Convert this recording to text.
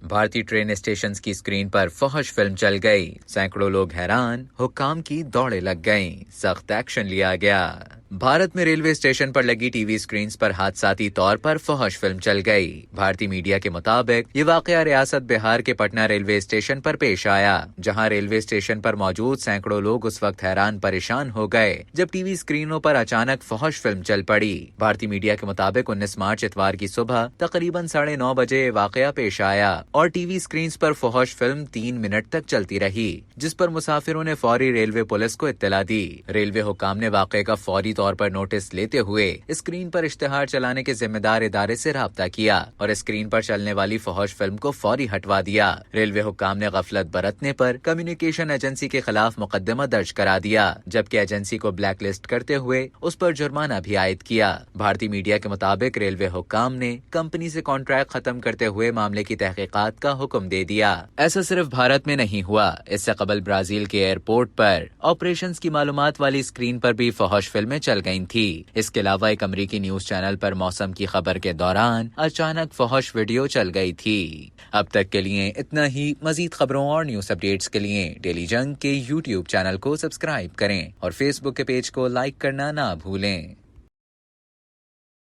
بھارتی train stations کی screen پر فحش فلم چل گئی، سینکڑوں لوگ حیران، حکام کی دوڑیں لگ گئیں، سخت ایکشن لیا گیا۔ بھارت میں ریلوے اسٹیشن پر لگی ٹی وی اسکرینز پر حادثاتی طور پر فحش فلم چل گئی۔ بھارتی میڈیا کے مطابق یہ واقعہ ریاست بہار کے پٹنہ ریلوے اسٹیشن پر پیش آیا، جہاں ریلوے اسٹیشن پر موجود سینکڑوں لوگ اس وقت حیران پریشان ہو گئے جب ٹی وی اسکرینوں پر اچانک فحش فلم چل پڑی۔ بھارتی میڈیا کے مطابق 19 مارچ اتوار کی صبح تقریباً 9:30 بجے یہ واقعہ پیش آیا اور ٹی وی اسکرینز پر فحش فلم 3 منٹ تک چلتی رہی، جس پر مسافروں نے فوری ریلوے پولیس کو اطلاع دی۔ ریلوے حکام نے واقعے کا فوری طور پر نوٹس لیتے ہوئے اسکرین پر اشتہار چلانے کے ذمہ دار ادارے سے رابطہ کیا اور اسکرین پر چلنے والی فحش فلم کو فوری ہٹوا دیا۔ ریلوے حکام نے غفلت برتنے پر کمیونیکیشن ایجنسی کے خلاف مقدمہ درج کرا دیا، جبکہ ایجنسی کو بلیک لسٹ کرتے ہوئے اس پر جرمانہ بھی عائد کیا۔ بھارتی میڈیا کے مطابق ریلوے حکام نے کمپنی سے کانٹریکٹ ختم کرتے ہوئے معاملے کی تحقیقات کا حکم دے دیا۔ ایسا صرف بھارت میں نہیں ہوا، اس سے قبل برازیل کے ایئرپورٹ پر آپریشنز کی معلومات والی اسکرین پر بھی فحش فلمیں چل گئی تھی۔ اس کے علاوہ ایک امریکی نیوز چینل پر موسم کی خبر کے دوران اچانک فحش ویڈیو چل گئی تھی۔ اب تک کے لیے اتنا ہی۔ مزید خبروں اور نیوز اپڈیٹس کے لیے ڈیلی جنگ کے YouTube چینل کو سبسکرائب کریں اور فیس بک کے پیج کو لائک کرنا نہ بھولیں۔